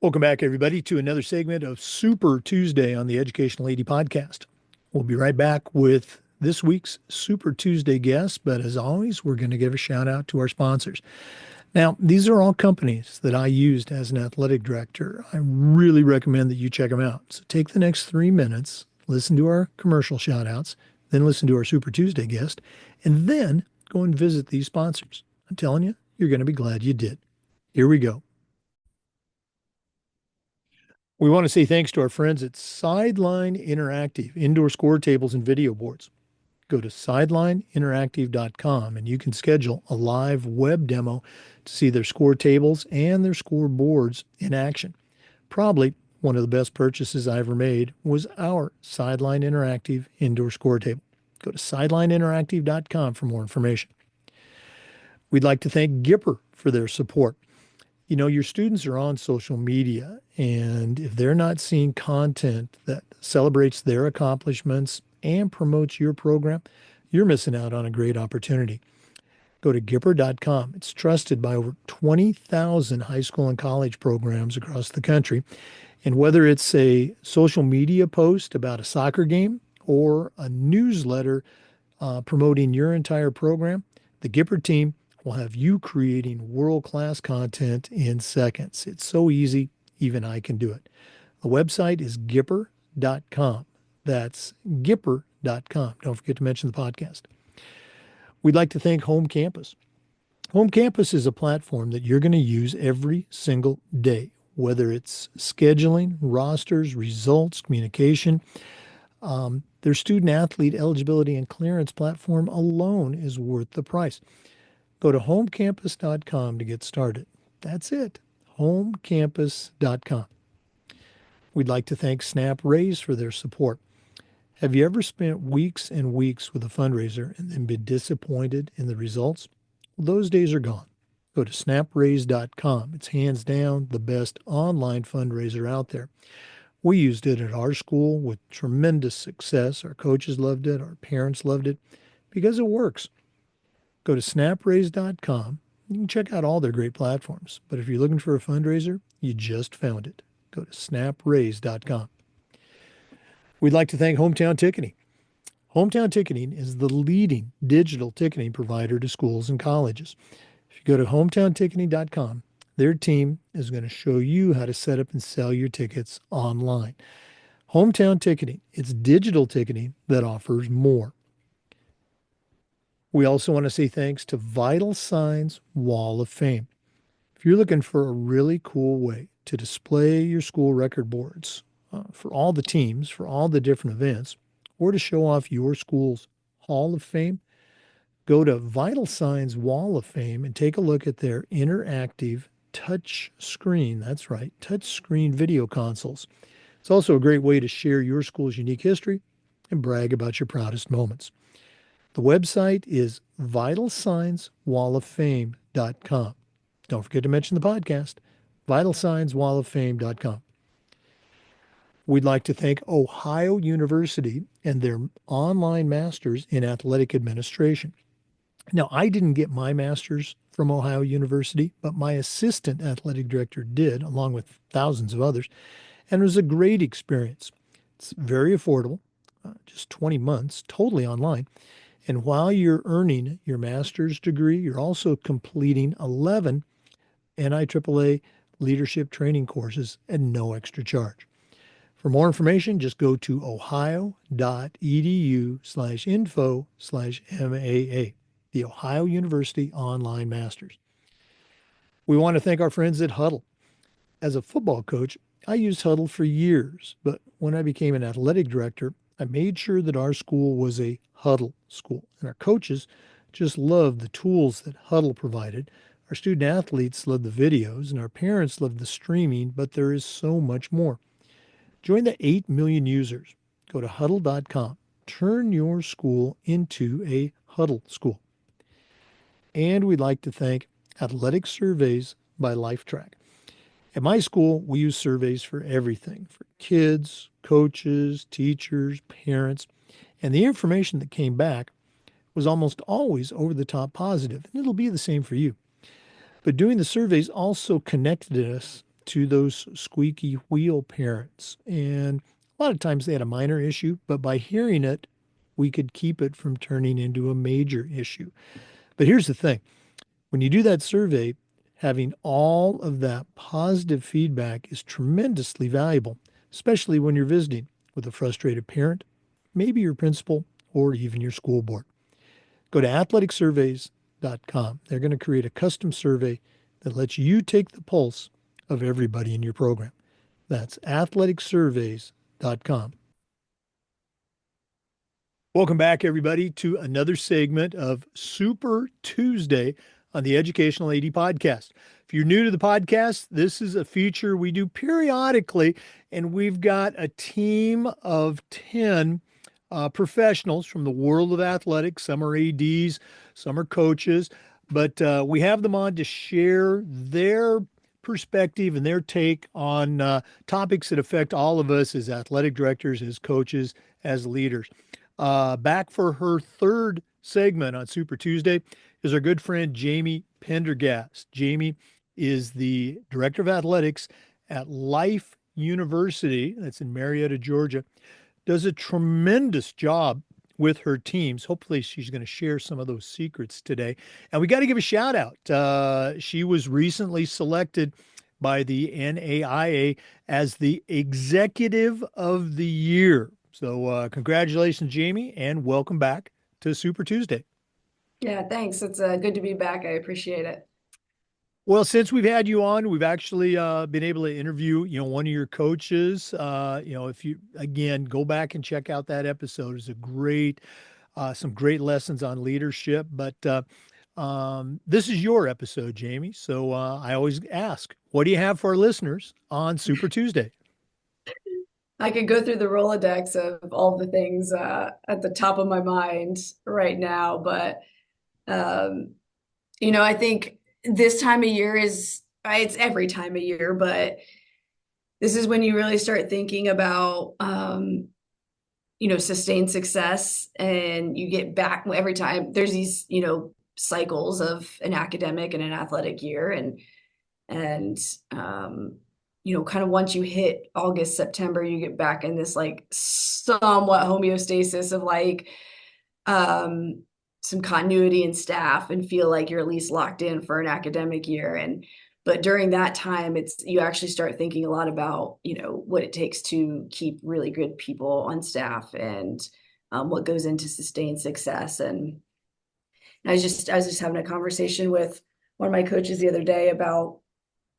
Welcome back, everybody, to another segment of Super Tuesday on the Educational AD Podcast. We'll be right back with this week's Super Tuesday guest, but as always, we're going to give a shout out to our sponsors. Now, these are all companies that I used as an athletic director. I really recommend that you check them out. So take the next 3 minutes, listen to our commercial shout outs, then listen to our Super Tuesday guest, and then go and visit these sponsors. I'm telling you, you're going to be glad you did. Here we go. We want to say thanks to our friends at Sideline Interactive, indoor score tables and video boards. Go to sidelineinteractive.com and you can schedule a live web demo to see their score tables and their score boards in action. Probably one of the best purchases I ever made was our Sideline Interactive indoor score table. Go to sidelineinteractive.com for more information. We'd like to thank Gipper for their support. You know, your students are on social media, and if they're not seeing content that celebrates their accomplishments and promotes your program, you're missing out on a great opportunity. Go to Gipper.com. It's trusted by over 20,000 high school and college programs across the country. And whether it's a social media post about a soccer game or a newsletter promoting your entire program, the Gipper team will have you creating world-class content in seconds. It's so easy, even I can do it. The website is Gipper.com. That's Gipper.com. Don't forget to mention the podcast. We'd like to thank Home Campus. Home Campus is a platform that you're going to use every single day, whether it's scheduling, rosters, results, communication. Their student athlete eligibility and clearance platform alone is worth the price. Go to homecampus.com to get started. That's it, homecampus.com. We'd like to thank Snap Raise for their support. Have you ever spent weeks and weeks with a fundraiser and then been disappointed in the results? Well, those days are gone. Go to snapraise.com. It's hands down the best online fundraiser out there. We used it at our school with tremendous success. Our coaches loved it. Our parents loved it because it works. Go to snapraise.com. You can check out all their great platforms. But if you're looking for a fundraiser, you just found it. Go to snapraise.com. We'd like to thank Hometown Ticketing. Hometown Ticketing is the leading digital ticketing provider to schools and colleges. If you go to hometownticketing.com, their team is going to show you how to set up and sell your tickets online. Hometown Ticketing, it's digital ticketing that offers more. We also want to say thanks to Vital Signs Wall of Fame. If you're looking for a really cool way to display your school record boards for all the teams, for all the different events, or to show off your school's Hall of Fame, go to Vital Signs Wall of Fame and take a look at their interactive touch screen. That's right, touch screen video consoles. It's also a great way to share your school's unique history and brag about your proudest moments. The website is vitalsignswalloffame.com. Don't forget to mention the podcast, vitalsignswalloffame.com. We'd like to thank Ohio University and their online masters in athletic administration. Now, I didn't get my master's from Ohio University, but my assistant athletic director did, along with thousands of others, and it was a great experience. It's very affordable, just 20 months, totally online. And while you're earning your master's degree, you're also completing 11 NIAAA leadership training courses at no extra charge. For more information, just go to ohio.edu/info/MAA, the Ohio University Online Masters. We want to thank our friends at Huddle. As a football coach, I used Huddle for years, but when I became an athletic director, I made sure that our school was a Huddle school, and our coaches just loved the tools that Huddle provided. Our student athletes loved the videos, and our parents loved the streaming, but there is so much more. Join the 8 million users. Go to huddle.com. Turn your school into a Huddle school. And we'd like to thank Athletic Surveys by LifeTrack. At my school, we use surveys for everything, for kids, coaches, teachers, parents, and the information that came back was almost always over the top positive, and it'll be the same for you. But doing the surveys also connected us to those squeaky wheel parents. And a lot of times they had a minor issue, but by hearing it, we could keep it from turning into a major issue. But here's the thing, when you do that survey, having all of that positive feedback is tremendously valuable, especially when you're visiting with a frustrated parent, maybe your principal, or even your school board. Go to athleticsurveys.com. They're going to create a custom survey that lets you take the pulse of everybody in your program. That's athleticsurveys.com. Welcome back, everybody, to another segment of Super Tuesday on the Educational AD Podcast. If you're new to the podcast, this is a feature we do periodically, and we've got a team of 10 professionals from the world of athletics. Some are ADs, some are coaches, but we have them on to share their perspective and their take on topics that affect all of us as athletic directors, as coaches, as leaders. Back for her third segment on Super Tuesday is our good friend Jayme Pendergast. Jayme is the director of athletics at Life University, that's in Marietta, Georgia. Does a tremendous job with her teams. Hopefully, she's going to share some of those secrets today. And we got to give a shout out. She was recently selected by the NAIA as the Executive of the Year. So congratulations, Jayme, and welcome back to Super Tuesday. Yeah, thanks. It's good to be back. I appreciate it. Well, since we've had you on, we've actually been able to interview, one of your coaches. If you, again, go back and check out that episode. It's a great, some great lessons on leadership. But this is your episode, Jayme. So I always ask, what do you have for our listeners on Super Tuesday? I could go through the Rolodex of all the things at the top of my mind right now, but I think this time of year it's every time of year, but this is when you really start thinking about sustained success, and you get back every time there's these cycles of an academic and an athletic year, and kind of once you hit August, September, you get back in this like somewhat homeostasis of like some continuity in staff, and feel like you're at least locked in for an academic year. But during that time, you actually start thinking a lot about, what it takes to keep really good people on staff, and what goes into sustained success. And I was just having a conversation with one of my coaches the other day about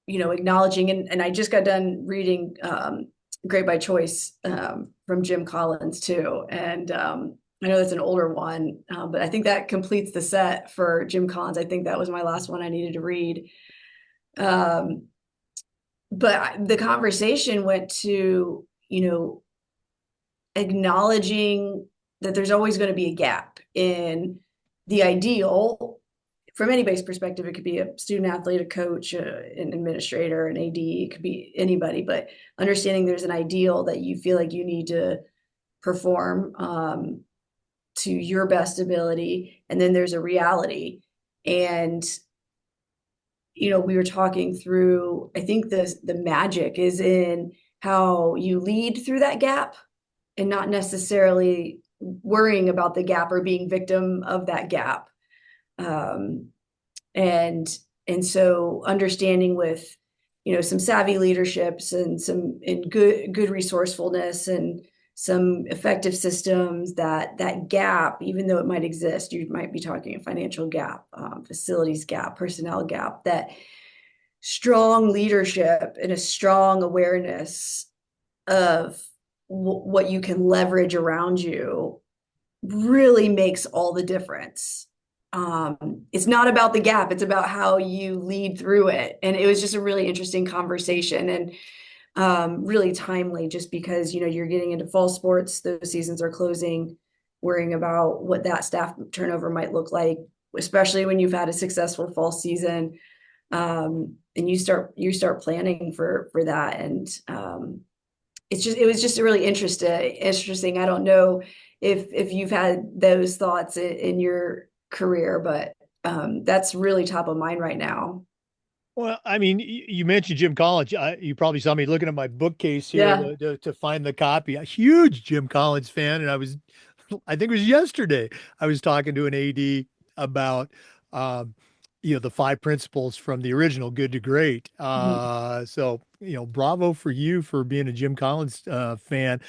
acknowledging, and I just got done reading Great by Choice from Jim Collins too. And I know that's an older one, but I think that completes the set for Jim Collins. I think that was my last one I needed to read. But the conversation went to, acknowledging that there's always going to be a gap in the ideal. From anybody's perspective, it could be a student athlete, a coach, an administrator, an AD, it could be anybody, but understanding there's an ideal that you feel like you need to perform to your best ability. And then there's a reality. And, we were talking through, I think the magic is in how you lead through that gap, and not necessarily worrying about the gap or being victim of that gap. And so understanding with, some savvy leaderships and good resourcefulness and some effective systems, that gap, even though it might exist, you might be talking a financial gap, facilities gap, personnel gap, that strong leadership and a strong awareness of what you can leverage around you really makes all the difference. It's not about the gap, it's about how you lead through it. And it was just a really interesting conversation, and really timely, just because you're getting into fall sports, those seasons are closing, worrying about what that staff turnover might look like, especially when you've had a successful fall season, and you start planning for that. And it was just really interesting. I don't know if you've had those thoughts in your career, but that's really top of mind right now. Well, I mean, you mentioned Jim Collins. You probably saw me looking at my bookcase here Yeah. to find the copy. A huge Jim Collins fan, and I think it was yesterday, I was talking to an AD about, um, the five principles from the original Good to Great. Mhm. So, bravo for you for being a Jim Collins fan.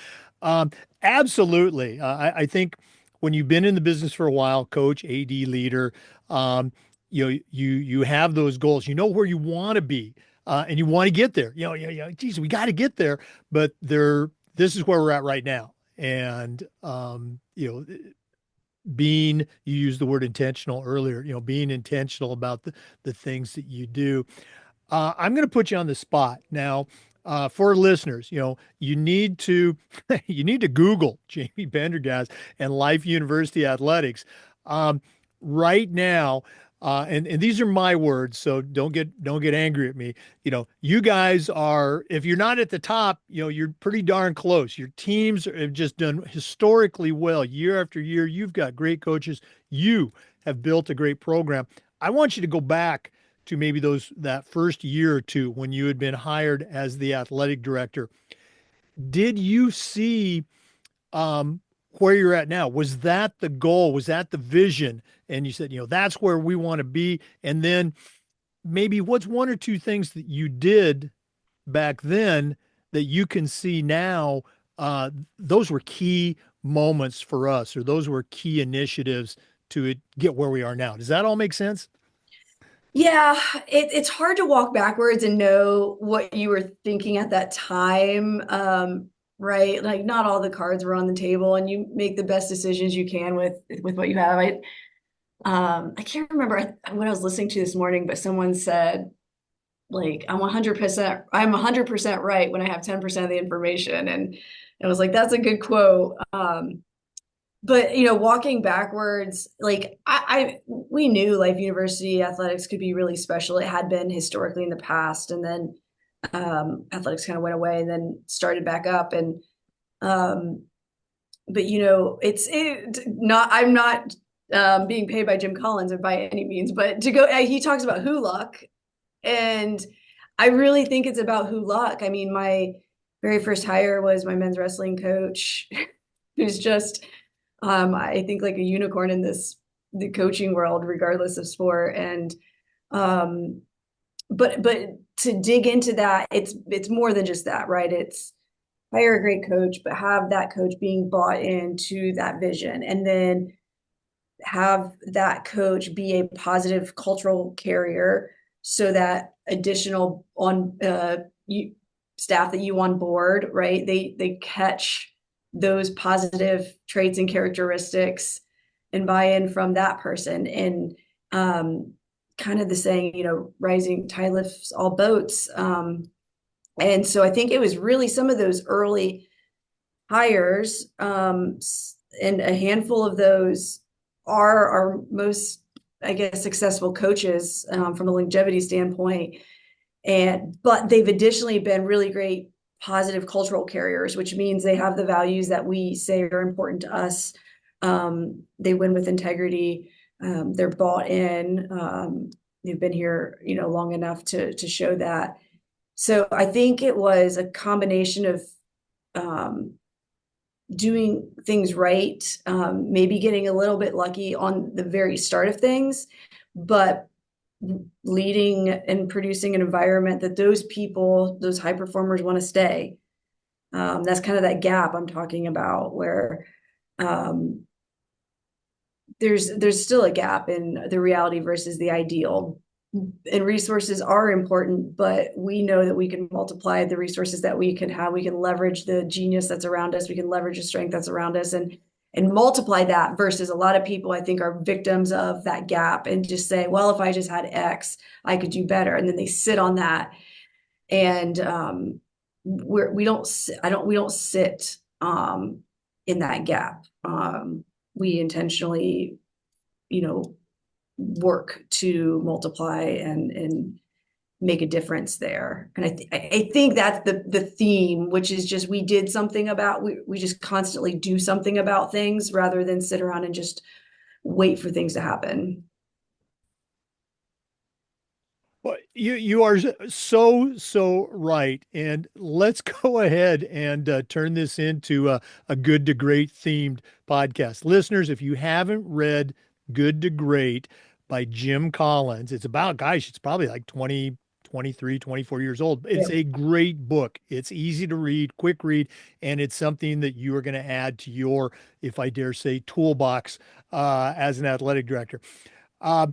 Um, Absolutely. I think when you've been in the business for a while, coach, AD, leader, um, you have those goals. You know where you want to be, and you want to get there. Geez, we got to get there, but this is where we're at right now. And you used the word intentional earlier. Being intentional about the things that you do. I'm going to put you on the spot now. For listeners, you need to you need to Google Jayme Pendergast and Life University Athletics. Um, right now, and these are my words, so don't get angry at me. You guys are, if you're not at the top, you're pretty darn close. Your teams have just done historically well year after year. You've got great coaches. You have built a great program. I want you to go back to maybe that first year or two when you had been hired as the athletic director. Did you see um, where you're at now? Was that the goal? Was that the vision? And you said, that's where we want to be. And then maybe what's one or two things that you did back then that you can see now? Those were key moments for us, or those were key initiatives to get where we are now. Does that all make sense? Yeah, it's hard to walk backwards and know what you were thinking at that time. Right? Like not all the cards were on the table and you make the best decisions you can with what you have. I can't remember what I was listening to this morning, but someone said like I'm 100% right when I have 10% of the information. And I was like, that's a good quote. But walking backwards, like we knew Life University athletics could be really special. It had been historically in the past, and then athletics kind of went away and then started back up. And um, but it's not. I'm not being paid by Jim Collins by any means, but to go, he talks about who luck, and I really think it's about who luck. I mean, my very first hire was my men's wrestling coach, who's just I think like a unicorn in the coaching world, regardless of sport. And um, but to dig into that, it's more than just that, right? It's hire a great coach, but have that coach being bought into that vision, and then have that coach be a positive cultural carrier, so that additional on staff that you on board, right? They catch those positive traits and characteristics and buy in from that person. And kind of the saying, rising tide lifts all boats. And so I think it was really some of those early hires, and a handful of those are our most, I guess, successful coaches, from a longevity standpoint. But they've additionally been really great positive cultural carriers, which means they have the values that we say are important to us. They win with integrity. They're bought in. They've been here, long enough to show that. So I think it was a combination of um, doing things right, maybe getting a little bit lucky on the very start of things, but leading and producing an environment that those people, those high performers, want to stay. That's kind of that gap I'm talking about, where um, there's still a gap in the reality versus the ideal. And resources are important, but we know that we can multiply the resources that we can have. We can leverage the genius that's around us. We can leverage the strength that's around us, and multiply that, versus a lot of people I think are victims of that gap and just say, well, if I just had X, I could do better. And then they sit on that. And we don't we don't sit in that gap. We intentionally, you know, work to multiply and make a difference there. And I think that's the theme, which is just we did something about we just constantly do something about things rather than sit around and just wait for things to happen. Well, You are so right. And let's go ahead and turn this into a good to great themed podcast. Listeners, if you haven't read Good to Great by Jim Collins, it's about, gosh, it's probably like 20, 23, 24 years old. It's Yeah. a great book. It's easy to read, quick read, and it's something that you are going to add to your, if I dare say, toolbox as an athletic director. Uh,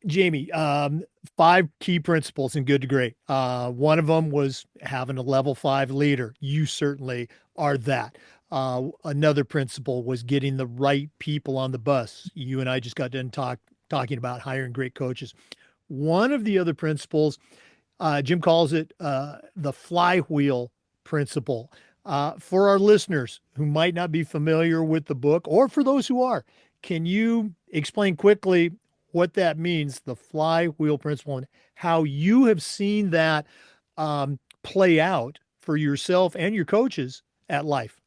Jayme, 5 key principles in Good to Great. One of them was having a level 5 leader. You certainly are that. Another principle was getting the right people on the bus. You and I just got done talking about hiring great coaches. One of the other principles, Jim calls it the flywheel principle. For our listeners who might not be familiar with the book, or for those who are, can you explain quickly what that means, the flywheel principle, and how you have seen that play out for yourself and your coaches at life?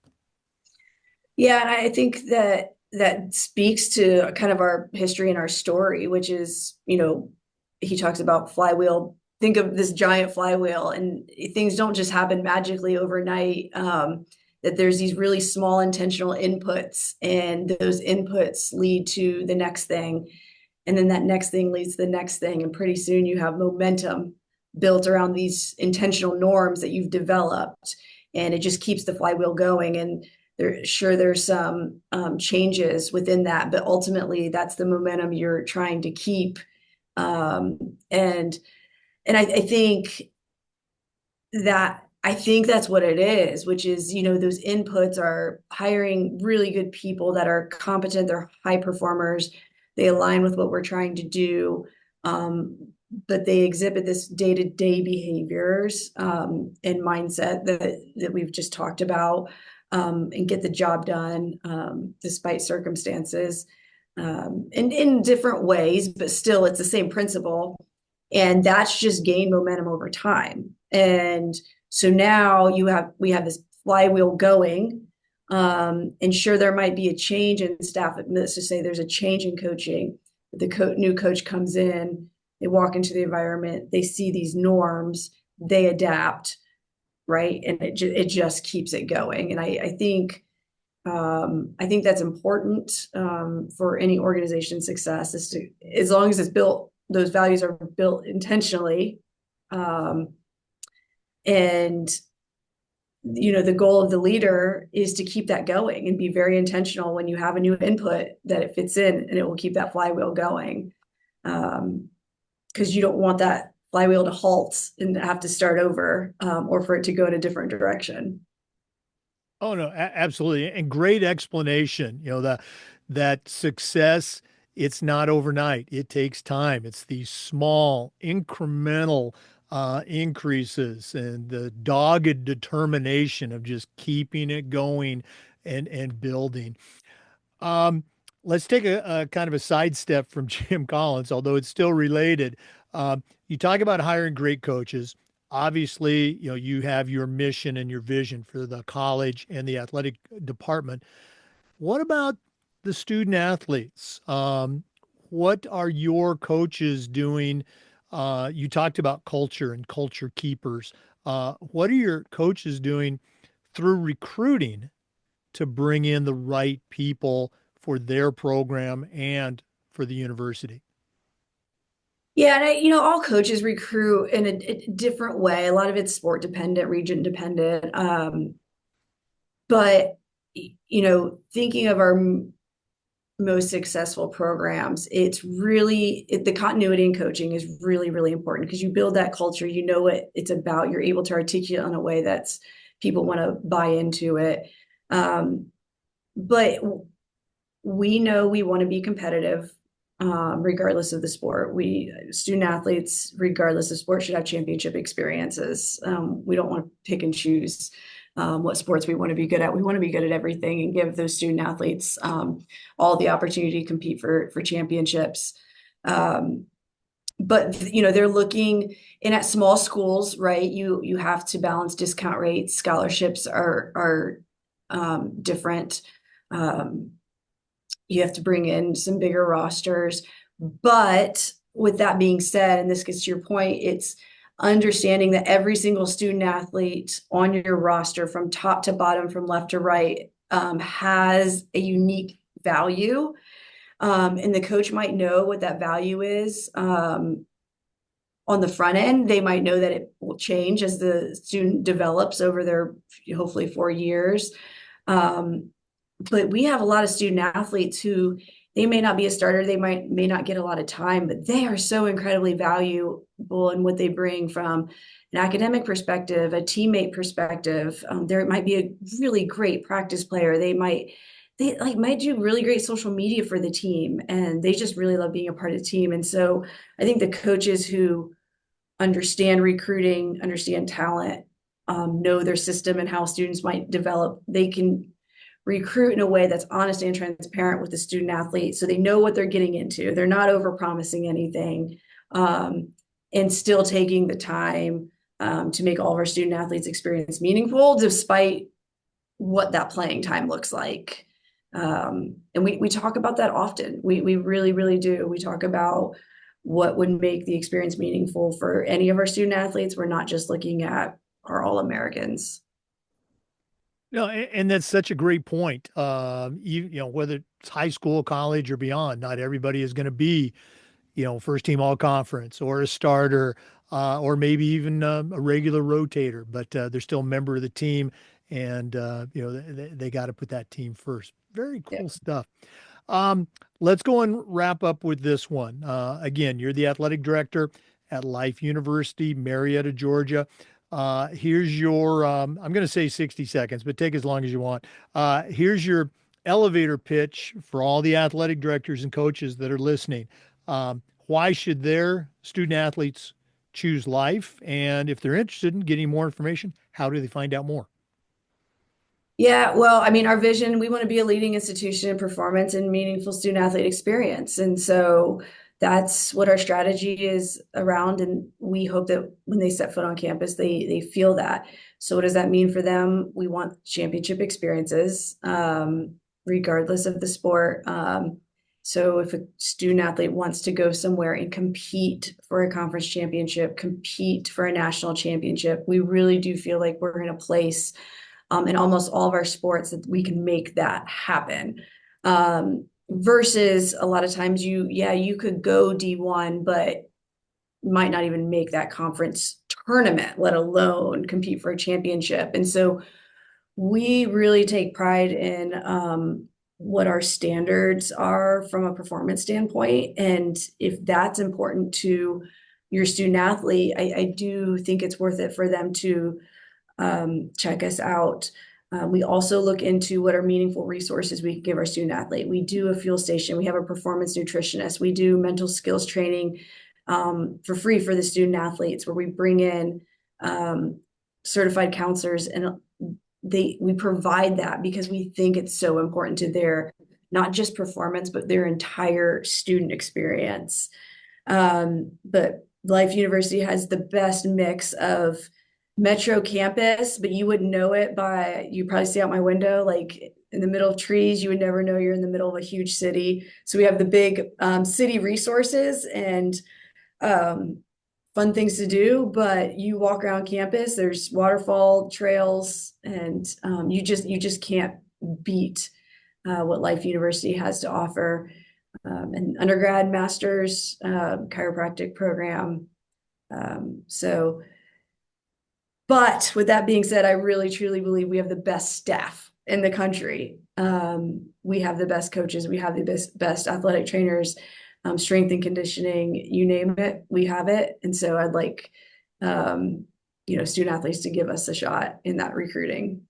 Yeah, and I think that that speaks to kind of our history and our story, which is, he talks about flywheel. Think of this giant flywheel, and things don't just happen magically overnight. That there's these really small intentional inputs, and those inputs lead to the next thing, and then that next thing leads to the next thing, and pretty soon you have momentum built around these intentional norms that you've developed, and it just keeps the flywheel going. And there's some changes within that, but ultimately that's the momentum you're trying to keep. Um, and and I think that's what it is, which is, those inputs are hiring really good people that are competent, they're high performers, they align with what we're trying to do. But they exhibit this day-to-day behaviors and mindset that we've just talked about, and get the job done despite circumstances, and in different ways, but still it's the same principle. And that's just gained momentum over time. And so now we have this flywheel going. And sure, there might be a change in staff. Let's just say there's a change in coaching. The new coach comes in, they walk into the environment, they see these norms, they adapt, right? And it just keeps it going. And I think that's important for any organization success, is to, as long as it's built, those values are built intentionally. Um, and the goal of the leader is to keep that going and be very intentional when you have a new input, that it fits in and it will keep that flywheel going. Because you don't want that flywheel to halt and have to start over, or for it to go in a different direction. Oh no, absolutely. And great explanation. That success, it's not overnight. It takes time. It's these small incremental increases and the dogged determination of just keeping it going and building. Um, let's take a kind of a sidestep from Jim Collins, although it's still related. You talk about hiring great coaches. Obviously, you have your mission and your vision for the college and the athletic department. What about the student athletes? What are your coaches doing? You talked about culture and culture keepers. What are your coaches doing through recruiting to bring in the right people for their program and for the university? Yeah, and all coaches recruit in a different way. A lot of it's sport dependent, region dependent. But thinking of our most successful programs, it's really the continuity in coaching is really, really important, because you build that culture, you know what it's about, you're able to articulate in a way that's people want to buy into it. But we know we want to be competitive, regardless of the sport. We student athletes, regardless of sport, should have championship experiences. We don't want to pick and choose what sports we want to be good at. We want to be good at everything and give those student athletes all the opportunity to compete for championships. But they're looking in at small schools, right? You have to balance discount rates. Scholarships are different. You have to bring in some bigger rosters, but with that being said, and this gets to your point, it's understanding that every single student athlete on your roster, from top to bottom, from left to right, has a unique value. And the coach might know what that value is. On the front end, they might know that it will change as the student develops over their hopefully 4 years. Um, but we have a lot of student athletes who they may not be a starter, they may not get a lot of time, but they are so incredibly valuable in what they bring from an academic perspective, a teammate perspective. There might be a really great practice player. They might do really great social media for the team, and they just really love being a part of the team. And so I think the coaches who understand recruiting, understand talent, know their system and how students might develop, they can recruit in a way that's honest and transparent with the student athlete, so they know what they're getting into. They're not over promising anything, and still taking the time to make all of our student athletes experience meaningful despite what that playing time looks like. And we talk about that often. We really, really do. We talk about what would make the experience meaningful for any of our student athletes. We're not just looking at our All-Americans. No, and that's such a great point. Whether it's high school, college, or beyond, not everybody is going to be, first team all conference or a starter, or maybe even a regular rotator, but they're still a member of the team, and they got to put that team first. Very Yeah. cool stuff. Um, let's go and wrap up with this one. Again, you're the athletic director at Life University, Marietta, Georgia. Here's your, I'm going to say 60 seconds, but take as long as you want. Here's your elevator pitch for all the athletic directors and coaches that are listening. Why should their student athletes choose Life? And if they're interested in getting more information, how do they find out more? Yeah, well, I mean, our vision, we want to be a leading institution in performance and meaningful student athlete experience. And so that's what our strategy is around. And we hope that when they set foot on campus, they feel that. So what does that mean for them? We want championship experiences, regardless of the sport. So if a student athlete wants to go somewhere and compete for a conference championship, compete for a national championship, we really do feel like we're in a place in almost all of our sports that we can make that happen. Versus a lot of times you could go D1, but might not even make that conference tournament, let alone compete for a championship. And so we really take pride in what our standards are from a performance standpoint. And if that's important to your student athlete, I do think it's worth it for them to check us out. We also look into what are meaningful resources we can give our student athlete. We do a fuel station. We have a performance nutritionist. We do mental skills training for free for the student athletes, where we bring in certified counselors, and we provide that because we think it's so important to their not just performance, but their entire student experience. But Life University has the best mix of metro campus, but you wouldn't know it you probably see out my window, like in the middle of trees, you would never know you're in the middle of a huge city. So we have the big city resources and fun things to do, but you walk around campus, there's waterfall trails, and you just can't beat what Life University has to offer. An undergrad, master's, chiropractic program. So but with that being said, I really truly believe we have the best staff in the country. We have the best coaches, we have the best athletic trainers, strength and conditioning, you name it, we have it. And so I'd like student athletes to give us a shot in that recruiting.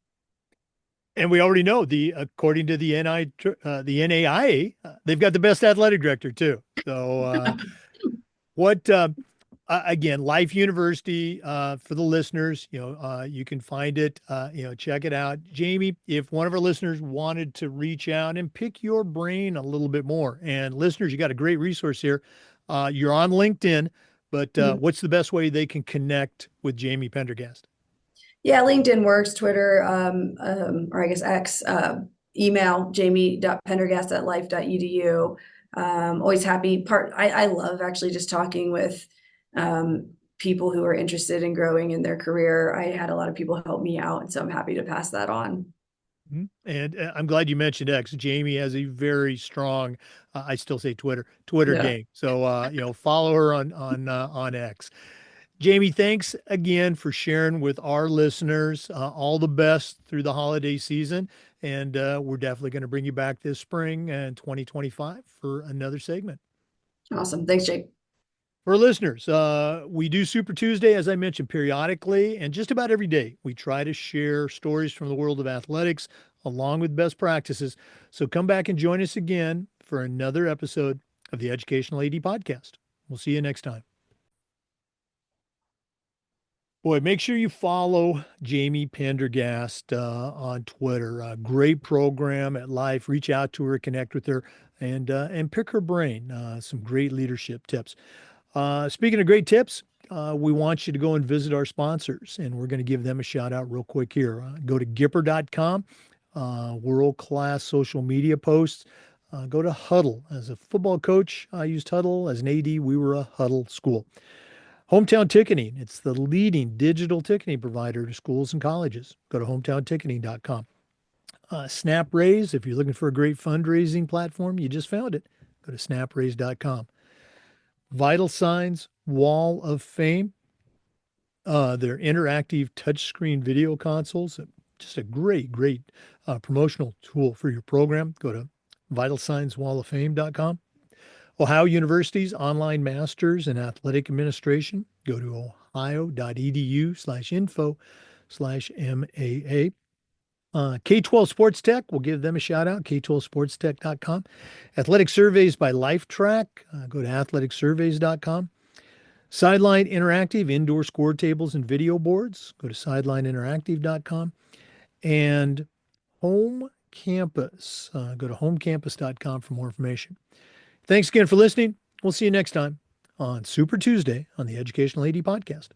And we already know according to the NAIA, they've got the best athletic director too. So what again, Life University, for the listeners, you can find it, check it out. Jayme, if one of our listeners wanted to reach out and pick your brain a little bit more, and listeners, you got a great resource here. You're on LinkedIn, but Mhm. what's the best way they can connect with Jayme Pendergast? Yeah, LinkedIn works, Twitter, or I guess X, email jayme.pendergast@life.edu. Always happy. I love actually just talking with people who are interested in growing in their career. I had a lot of people help me out, and so I'm happy to pass that on. Mhm. And I'm glad you mentioned X. Jayme has a very strong, I still say Twitter Yeah. game. So follow her on X. Jayme, thanks again for sharing with our listeners. All the best through the holiday season, and we're definitely going to bring you back this spring and 2025 for another segment. Awesome. Thanks, Jake. For listeners, we do Super Tuesday, as I mentioned, periodically, and just about every day. We try to share stories from the world of athletics along with best practices. So come back and join us again for another episode of the Educational AD Podcast. We'll see you next time. Boy, make sure you follow Jayme Pendergast on Twitter. Great program at Life. Reach out to her, connect with her, and pick her brain. Some great leadership tips. Speaking of great tips, we want you to go and visit our sponsors, and we're going to give them a shout out real quick here. Go to Gipper.com, world-class social media posts. Go to Huddle. As a football coach, I used Huddle. As an AD, we were a Huddle school. Hometown Ticketing. It's the leading digital ticketing provider to schools and colleges. Go to hometownticketing.com. SnapRaise. If you're looking for a great fundraising platform, you just found it. Go to snapraise.com. Vital Signs Wall of Fame. Their interactive touchscreen video consoles. Just a great promotional tool for your program. Go to vitalsignswalloffame.com. Ohio University's online masters in athletic administration. Go to ohio.edu/info/MAA. K-12 Sports Tech, we'll give them a shout out, k12sportstech.com. Athletic Surveys by LifeTrack, go to athleticsurveys.com. Sideline Interactive, indoor score tables and video boards, go to sidelineinteractive.com. And Home Campus, go to homecampus.com for more information. Thanks again for listening. We'll see you next time on Super Tuesday on the Educational AD Podcast.